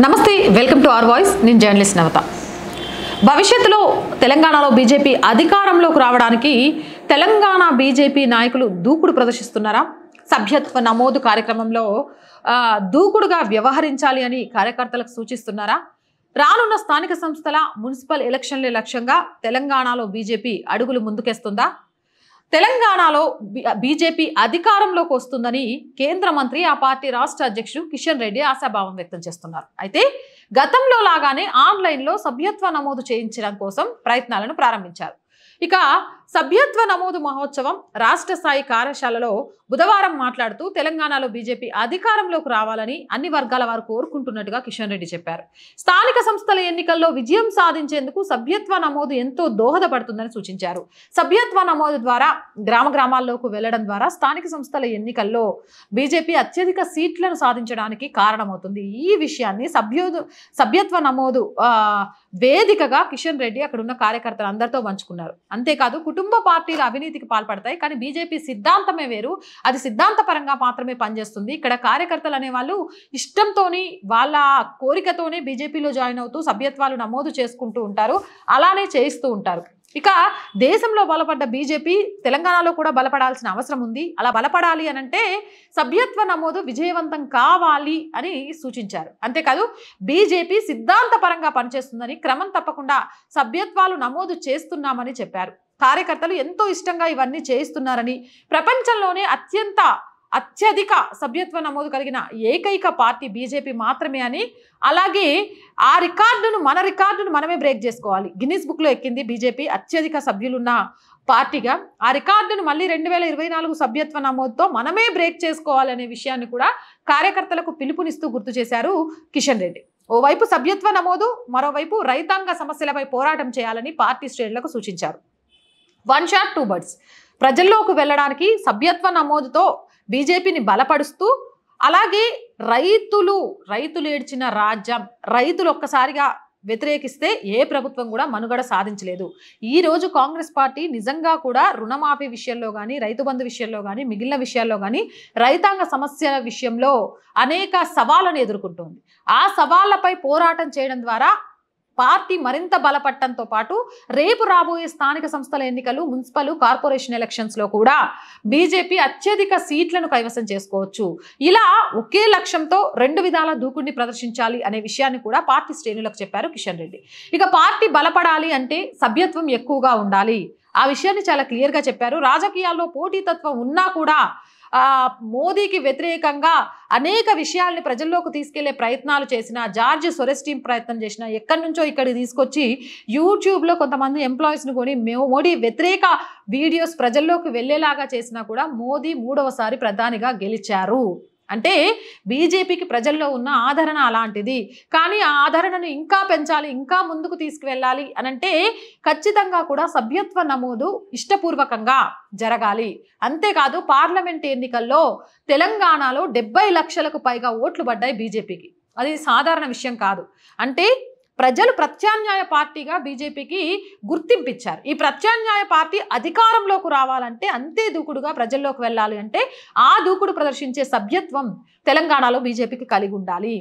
నమస్తే welcome to our voice నేను journalist నవత భవిష్యత్తులో తెలంగాణలో బీజేపీ అధికారంలోకి రావడానికి తెలంగాణ బీజేపీ నాయకులు దూకుడు ప్రదర్శిస్తున్నారా సభ్యత్వ నమోదు కార్యక్రమంలో దూకుడుగా వ్యవహరించాలి అని కార్యకర్తలకు సూచిస్తున్నారా రానున్న స్థానిక సంస్థల మున్సిపల్ ఎలక్షన్ల లక్ష్యంగా తెలంగాణలో బీజేపీ అడుగులు ముందుకేస్తుందా తెలంగాణలో బీజేపీ అధికారంలోకి వస్తుందని కేంద్ర మంత్రి ఆ పార్టీ రాష్ట్ర అధ్యక్షుడు కిషన్ రెడ్డి ఆశాభావం వ్యక్తం చేస్తున్నారు అయితే గతంలో లాగానే ఆన్లైన్లో సభ్యత్వ నమోదు చేయించడం కోసం ప్రయత్నాలను ప్రారంభించారు ఇక సభ్యత్వ నమోదు మహోత్సవం రాష్ట్ర స్థాయి కార్యశాలలో బుధవారం మాట్లాడుతూ తెలంగాణలో బీజేపీ అధికారంలోకి రావాలని అన్ని వర్గాల వారు కోరుకుంటున్నట్టుగా కిషన్ రెడ్డి చెప్పారు స్థానిక సంస్థల ఎన్నికల్లో విజయం సాధించేందుకు సభ్యత్వ నమోదు ఎంతో దోహదపడుతుందని సూచించారు సభ్యత్వ నమోదు ద్వారా గ్రామాల్లోకి వెళ్లడం ద్వారా స్థానిక సంస్థల ఎన్నికల్లో బీజేపీ అత్యధిక సీట్లను సాధించడానికి కారణమవుతుంది ఈ విషయాన్ని సభ్యత్వ నమోదు వేదికగా కిషన్ రెడ్డి అక్కడ ఉన్న కార్యకర్తలందరితో పంచుకున్నారు అంతేకాదు కుటుంబ పార్టీల అవినీతికి పాల్పడతాయి కానీ బీజేపీ సిద్ధాంతమే వేరు అది సిద్ధాంతపరంగా మాత్రమే పనిచేస్తుంది ఇక్కడ కార్యకర్తలు అనే వాళ్ళు ఇష్టంతోని వాళ్ళ కోరికతోనే బీజేపీలో జాయిన్ అవుతూ సభ్యత్వాలు నమోదు చేసుకుంటూ ఉంటారు అలానే చేయిస్తూ ఉంటారు ఇక దేశంలో బలపడ్డ బీజేపీ తెలంగాణలో కూడా బలపడాల్సిన అవసరం ఉంది అలా బలపడాలి అనంటే సభ్యత్వ నమోదు విజయవంతం కావాలి అని సూచించారు అంతేకాదు బీజేపీ సిద్ధాంతపరంగా పనిచేస్తుందని క్రమం తప్పకుండా సభ్యత్వాలు నమోదు చేస్తున్నామని చెప్పారు కార్యకర్తలు ఎంతో ఇష్టంగా ఇవన్నీ చేయిస్తున్నారని ప్రపంచంలోనే అత్యధిక సభ్యత్వ నమోదు కలిగిన ఏకైక పార్టీ బీజేపీ మాత్రమే అని అలాగే మన రికార్డును మనమే బ్రేక్ చేసుకోవాలి గిన్నిస్ బుక్లో ఎక్కింది బీజేపీ అత్యధిక సభ్యులున్న పార్టీగా ఆ రికార్డును మళ్ళీ 2024 సభ్యత్వ నమోదుతో మనమే బ్రేక్ చేసుకోవాలనే విషయాన్ని కూడా కార్యకర్తలకు పిలుపునిస్తూ గుర్తు చేశారు కిషన్ రెడ్డి ఓవైపు సభ్యత్వ నమోదు మరోవైపు రైతాంగ సమస్యలపై పోరాటం చేయాలని పార్టీ శ్రేణులకు సూచించారు వన్ షాట్ టూ బర్డ్స్ ప్రజల్లోకి వెళ్ళడానికి సభ్యత్వ నమోదుతో బీజేపీని బలపరుస్తూ అలాగే రైతులు ఏడ్చిన రాజ్యం రైతులు ఒక్కసారిగా వ్యతిరేకిస్తే ఏ ప్రభుత్వం కూడా మనుగడ సాధించలేదు ఈ రోజు కాంగ్రెస్ పార్టీ నిజంగా కూడా రుణమాఫీ విషయంలో కానీ రైతు బంధు విషయంలో కానీ మిగిలిన విషయాల్లో కానీ రైతాంగ సమస్యల విషయంలో అనేక సవాళ్ళను ఎదుర్కొంటుంది ఆ సవాళ్లపై పోరాటం చేయడం ద్వారా పార్టీ మరింత బలపడటంతో పాటు రేపు రాబోయే స్థానిక సంస్థల ఎన్నికలు మున్సిపల్ కార్పొరేషన్ ఎలక్షన్స్ లో కూడా బీజేపీ అత్యధిక సీట్లను కైవసం చేసుకోవచ్చు ఇలా ఒకే లక్ష్యంతో రెండు విధాల దూకుడిని ప్రదర్శించాలి అనే విషయాన్ని కూడా పార్టీ శ్రేణులకు చెప్పారు కిషన్ రెడ్డి ఇక పార్టీ బలపడాలి అంటే సభ్యత్వం ఎక్కువగా ఉండాలి ఆ విషయాన్ని చాలా క్లియర్ గా చెప్పారు రాజకీయాల్లో పోటీతత్వం ఉన్నా కూడా మోదీకి వ్యతిరేకంగా అనేక విషయాల్ని ప్రజల్లోకి తీసుకెళ్లే ప్రయత్నాలు చేసిన జార్జ్ సొరెస్ టీం ప్రయత్నం చేసిన ఎక్కడి నుంచో ఇక్కడికి తీసుకొచ్చి యూట్యూబ్లో కొంతమంది ఎంప్లాయీస్ని కొని మోడీ వ్యతిరేక వీడియోస్ ప్రజల్లోకి వెళ్లేలాగా చేసినా కూడా మోదీ 3వసారి ప్రధానిగా గెలిచారు అంటే బీజేపీకి ప్రజల్లో ఉన్న ఆదరణ అలాంటిది కానీ ఆ ఆదరణను ఇంకా పెంచాలి ఇంకా ముందుకు తీసుకువెళ్ళాలి అనంటే ఖచ్చితంగా కూడా సభ్యత్వ నమోదు ఇష్టపూర్వకంగా జరగాలి అంతేకాదు పార్లమెంట్ ఎన్నికల్లో తెలంగాణలో 70 లక్షలకు పైగా ఓట్లు పడ్డాయి బీజేపీకి అది సాధారణ విషయం కాదు అంటే ప్రజలు ప్రత్యామ్నాయ పార్టీగా బీజేపీకి గుర్తింపిచ్చారు ఈ ప్రత్యామ్నాయ పార్టీ అధికారంలోకి రావాలంటే అంతే దూకుడుగా ప్రజల్లోకి వెళ్ళాలి అంటే ఆ దూకుడు ప్రదర్శించే సభ్యత్వం తెలంగాణలో బీజేపీకి కలిగి ఉండాలి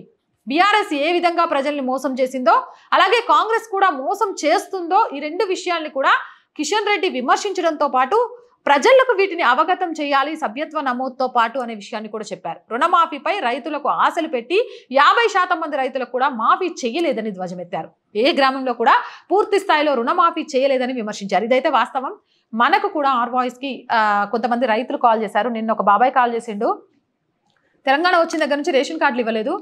బీఆర్ఎస్ ఏ విధంగా ప్రజల్ని మోసం చేసిందో అలాగే కాంగ్రెస్ కూడా మోసం చేస్తుందో ఈ రెండు విషయాల్ని కూడా కిషన్ రెడ్డి విమర్శించడంతో పాటు ప్రజలకు వీటిని అవగతం చేయాలి సభ్యత్వ నమోదుతో పాటు అనే విషయాన్ని కూడా చెప్పారు రుణమాఫీపై రైతులకు ఆశలు పెట్టి 50% మంది రైతులకు కూడా మాఫీ చేయలేదని ధ్వజమెత్తారు ఏ గ్రామంలో కూడా పూర్తి స్థాయిలో రుణమాఫీ చేయలేదని విమర్శించారు ఇదైతే వాస్తవం మనకు కూడా ఆర్ వాయిస్కి కొంతమంది రైతులు కాల్ చేశారు నిన్న ఒక బాబాయ్ కాల్ చేసిండు తెలంగాణ వచ్చిన దగ్గర నుంచి రేషన్ కార్డులు ఇవ్వలేదు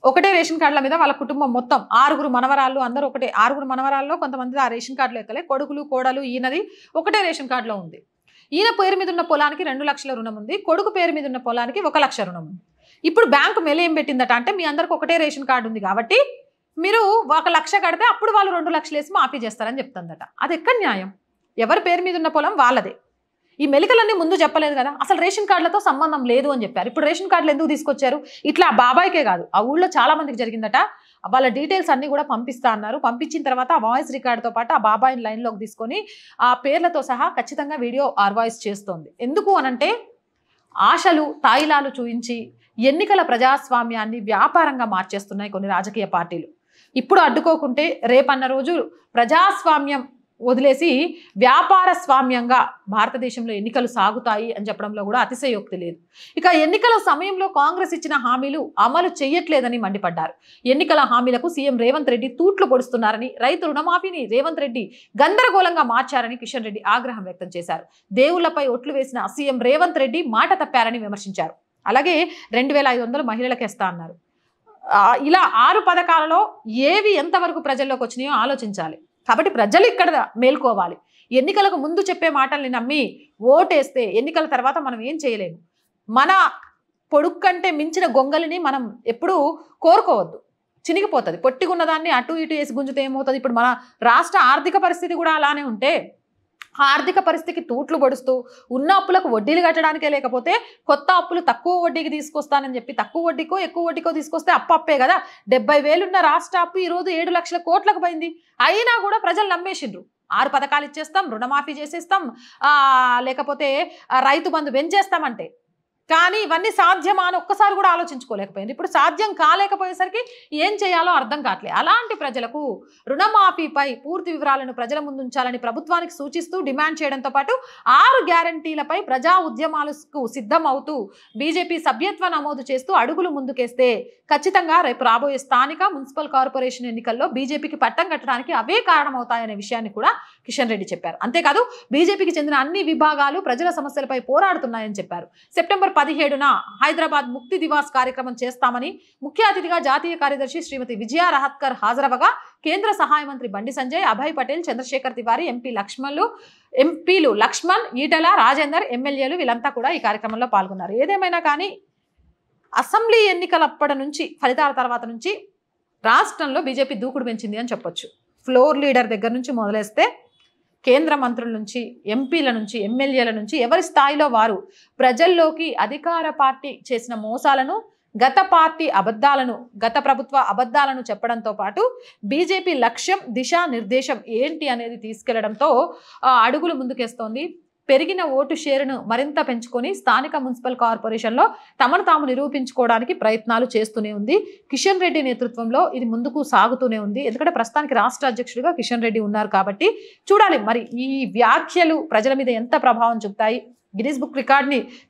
ఒకటే రేషన్ కార్డుల మీద వాళ్ళ కుటుంబం మొత్తం 6 మనవరాళ్ళు అందరూ ఒకటే 6 మనవరాల్లో కొంతమంది ఆ రేషన్ కార్డులు ఎక్కలే కొడుకులు కోడలు ఈయనది ఒకటే రేషన్ కార్డులో ఉంది ఈయన పేరు మీద ఉన్న పొలానికి 2 లక్షల రుణం ఉంది కొడుకు పేరు మీద ఉన్న పొలానికి 1 లక్ష రుణం ఉంది ఇప్పుడు బ్యాంకు ఏం పెట్టిందట అంటే మీ అందరికి ఒకటే రేషన్ కార్డు ఉంది కాబట్టి మీరు 1 లక్ష కడితే అప్పుడు వాళ్ళు 2 లక్షలు వేసి మాఫీ చేస్తారని చెప్తుందట అది ఎక్కడ న్యాయం ఎవరి పేరు మీద ఉన్న పొలం వాళ్ళదే ఈ మెలికలన్నీ ముందు చెప్పలేదు కదా అసలు రేషన్ కార్డులతో సంబంధం లేదు అని చెప్పారు ఇప్పుడు రేషన్ కార్డులు ఎందుకు తీసుకొచ్చారు ఇట్లా బాబాయ్కే కాదు ఆ ఊళ్ళో చాలా మందికి జరిగిందట వాళ్ళ డీటెయిల్స్ అన్ని కూడా పంపిస్తా అన్నారు పంపించిన తర్వాత ఆ వాయిస్ రికార్డ్తో పాటు ఆ బాబాయిని లైన్లోకి తీసుకొని ఆ పేర్లతో సహా ఖచ్చితంగా వీడియో ఆర్ వాయిస్ చేస్తోంది ఎందుకు అనంటే ఆశలు తాయిలాలు చూయించి ఎన్నికల ప్రజాస్వామ్యాన్ని వ్యాపారంగా మార్చేస్తున్నాయి కొన్ని రాజకీయ పార్టీలు. ఇప్పుడు అడ్డుకోకుంటే రేపన్న రోజు ప్రజాస్వామ్యం వదిలేసి వ్యాపార స్వామ్యంగా భారతదేశంలో ఎన్నికలు సాగుతాయి అని చెప్పడంలో కూడా అతిశయోక్తి లేదు. ఇక ఎన్నికల సమయంలో కాంగ్రెస్ ఇచ్చిన హామీలు అమలు చేయట్లేదని మండిపడ్డారు. ఎన్నికల హామీలకు సీఎం రేవంత్ రెడ్డి తూట్లు పొడుస్తున్నారని, రైతు రుణమాఫీని రేవంత్ రెడ్డి గందరగోళంగా మార్చారని కిషన్ రెడ్డి ఆగ్రహం వ్యక్తం చేశారు. దేవుళ్లపై ఒట్లు వేసిన సీఎం రేవంత్ రెడ్డి మాట తప్పారని విమర్శించారు. అలాగే 2500 మహిళలకు ఇస్తా అన్నారు. ఇలా 6 పథకాలలో ఏవి ఎంతవరకు ప్రజల్లోకి వచ్చినాయో ఆలోచించాలి. కాబట్టి ప్రజలు ఇక్కడ మేల్కోవాలి. ఎన్నికలకు ముందు చెప్పే మాటల్ని నమ్మి ఓటేస్తే ఎన్నికల తర్వాత మనం ఏం చేయలేము. మన పొడుగు కంటే మించిన గొంగలిని మనం ఎప్పుడూ కోరుకోవద్దు, చినిగిపోతుంది. పొట్టిగున్న దాన్ని అటు ఇటు వేసి గుంజితే ఏమవుతుంది? ఇప్పుడు మన రాష్ట్ర ఆర్థిక పరిస్థితి కూడా అలానే ఉంటే ఆర్థిక పరిస్థితికి తూట్లు పొడుస్తూ ఉన్న అప్పులకు వడ్డీలు కట్టడానికే లేకపోతే కొత్త అప్పులు తక్కువ వడ్డీకి తీసుకొస్తానని చెప్పి తక్కువ వడ్డీకో ఎక్కువ వడ్డీకో తీసుకొస్తే అప్పే కదా. 70,000 ఉన్న రాష్ట్ర అప్పు ఈరోజు 7 లక్షల కోట్లకు పోయింది. అయినా కూడా ప్రజలు నమ్మేసిండ్రు. 6 పథకాలు ఇచ్చేస్తాం, రుణమాఫీ చేసేస్తాం, లేకపోతే రైతు బంధు పెంచేస్తామంటే. కానీ ఇవన్నీ సాధ్యమా అని ఒక్కసారి కూడా ఆలోచించుకోలేకపోయింది. ఇప్పుడు సాధ్యం కాలేకపోయేసరికి ఏం చేయాలో అర్థం కావట్లేదు. అలాంటి ప్రజలకు రుణమాఫీపై పూర్తి వివరాలను ప్రజల ముందు ఉంచాలని ప్రభుత్వానికి సూచిస్తూ డిమాండ్ చేయడంతో పాటు 6 గ్యారంటీలపై ప్రజా ఉద్యమాలకు సిద్ధం అవుతూ బీజేపీ సభ్యత్వ నమోదు చేస్తూ అడుగులు ముందుకేస్తే ఖచ్చితంగా రేపు రాబోయే స్థానిక మున్సిపల్ కార్పొరేషన్ ఎన్నికల్లో బీజేపీకి పట్టం కట్టడానికి అవే కారణమవుతాయనే విషయాన్ని కూడా కిషన్ రెడ్డి చెప్పారు. అంతేకాదు బీజేపీకి చెందిన అన్ని విభాగాలు ప్రజల సమస్యలపై పోరాడుతున్నాయని చెప్పారు. సెప్టెంబర్ 17న హైదరాబాద్ ముక్తి దివాస్ కార్యక్రమం చేస్తామని ముఖ్య అతిథిగా జాతీయ కార్యదర్శి శ్రీమతి విజయ రహత్కర్ హాజరవగా కేంద్ర సహాయ మంత్రి బండి సంజయ్, అభయ్ పటేల్, చంద్రశేఖర్ తివారీ, ఎంపీలు లక్ష్మణ్, ఈటల రాజేందర్, ఎమ్మెల్యేలు వీళ్ళంతా కూడా ఈ కార్యక్రమంలో పాల్గొన్నారు. ఏదేమైనా కానీ అసెంబ్లీ ఎన్నికలప్పటి నుంచి ఫలితాల తర్వాత నుంచి రాష్ట్రంలో బీజేపీ దూకుడు పెంచింది అని చెప్పొచ్చు. ఫ్లోర్ లీడర్ దగ్గర నుంచి మొదలేస్తే కేంద్ర మంత్రుల నుంచి, ఎంపీల నుంచి, ఎమ్మెల్యేల నుంచి ఎవరి స్థాయిలో వారు ప్రజల్లోకి అధికార పార్టీ చేసిన మోసాలను, గత ప్రభుత్వ అబద్ధాలను చెప్పడంతో పాటు బీజేపీ లక్ష్యం, దిశా నిర్దేశం ఏంటి అనేది తీసుకెళ్లడంతో అడుగులు ముందుకేస్తోంది. పెరిగిన ఓటు షేరును మరింత పెంచుకొని స్థానిక మున్సిపల్ కార్పొరేషన్లో తమను తాము నిరూపించుకోవడానికి ప్రయత్నాలు చేస్తూనే ఉంది. కిషన్ రెడ్డి నేతృత్వంలో ఇది ముందుకు సాగుతూనే ఉంది. ఎందుకంటే ప్రస్తుతానికి రాష్ట్ర అధ్యక్షుడిగా కిషన్ రెడ్డి ఉన్నారు కాబట్టి చూడాలి మరి ఈ వ్యాఖ్యలు ప్రజల మీద ఎంత ప్రభావం చూపుతాయి. గిన్నీస్ బుక్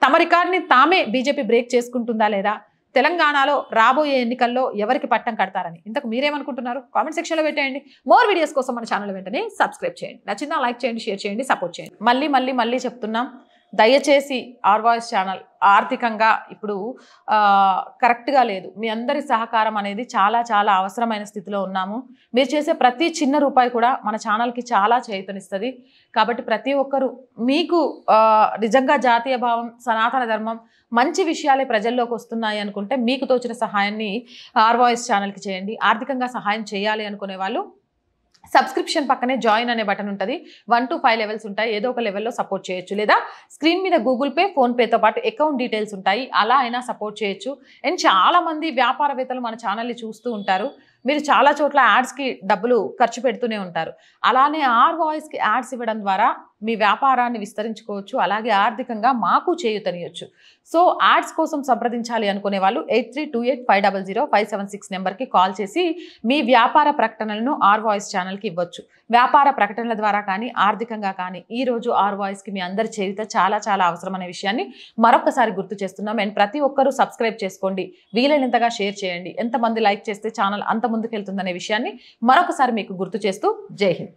తమ రికార్డ్ని తామే బీజేపీ బ్రేక్ చేసుకుంటుందా లేదా, తెలంగాణలో రాబోయే ఎన్నికల్లో ఎవరికి పట్టం కడతారని ఇంతకు మీరేమనుకుంటున్నారు? కామెంట్ సెక్షన్లో పెట్టేయండి. మోర్ వీడియోస్ కోసం మన ఛానల్ వెంటనే సబ్స్క్రైబ్ చేయండి. నచ్చిందా లైక్ చేయండి, షేర్ చేయండి, సపోర్ట్ చేయండి. మళ్ళీ చెప్తున్నాం, దయచేసి ఆర్ వాయిస్ ఛానల్ ఆర్థికంగా ఇప్పుడు కరెక్ట్గా లేదు. మీ అందరి సహకారం అనేది చాలా చాలా అవసరమైన స్థితిలో ఉన్నాము. మీరు చేసే ప్రతి చిన్న రూపాయి కూడా మన ఛానల్కి చాలా చేయూతనిస్తుంది. కాబట్టి ప్రతి ఒక్కరూ మీకు నిజంగా జాతీయ భావం, సనాతన ధర్మం, మంచి విషయాలే ప్రజల్లోకి వస్తున్నాయి అనుకుంటే మీకు తోచిన సహాయాన్ని ఆర్ వాయిస్ ఛానల్కి చేయండి. ఆర్థికంగా సహాయం చేయాలి అనుకునే వాళ్ళు సబ్స్క్రిప్షన్ పక్కనే జాయిన్ అనే బటన్ ఉంటుంది. 1 to 5 లెవెల్స్ ఉంటాయి. ఏదో ఒక లెవెల్లో సపోర్ట్ చేయొచ్చు. లేదా స్క్రీన్ మీద గూగుల్ పే, ఫోన్పేతో పాటు అకౌంట్ డీటెయిల్స్ ఉంటాయి. అలా అయినా సపోర్ట్ చేయొచ్చు. అండ్ చాలామంది వ్యాపారవేత్తలు మన ఛానల్ని చూస్తూ ఉంటారు. మీరు చాలా చోట్ల యాడ్స్కి డబ్బులు ఖర్చు పెడుతూనే ఉంటారు. అలానే ఆర్ వాయిస్కి యాడ్స్ ఇవ్వడం ద్వారా మీ వ్యాపారాన్ని విస్తరించుకోవచ్చు. అలాగే ఆర్థికంగా మాకు చేయూతనియొచ్చు. సో యాడ్స్ కోసం సంప్రదించాలి అనుకునే వాళ్ళు 8328500576 నెంబర్కి కాల్ చేసి మీ వ్యాపార ప్రకటనలను ఆర్ వాయిస్ ఛానల్కి ఇవ్వచ్చు. వ్యాపార ప్రకటనల ద్వారా కానీ ఆర్థికంగా కానీ ఈరోజు ఆర్ వాయిస్కి మీ అందరి చేయూత చాలా చాలా అవసరం అనే విషయాన్ని మరొకసారి గుర్తు చేస్తున్నాం. అండ్ ప్రతి ఒక్కరూ సబ్స్క్రైబ్ చేసుకోండి, వీలైనంతగా షేర్ చేయండి. ఎంతమంది లైక్ చేస్తే ఛానల్ అంత ముందుకెళ్తుందనే విషయాన్ని మరొకసారి మీకు గుర్తు చేస్తూ జై హింద్.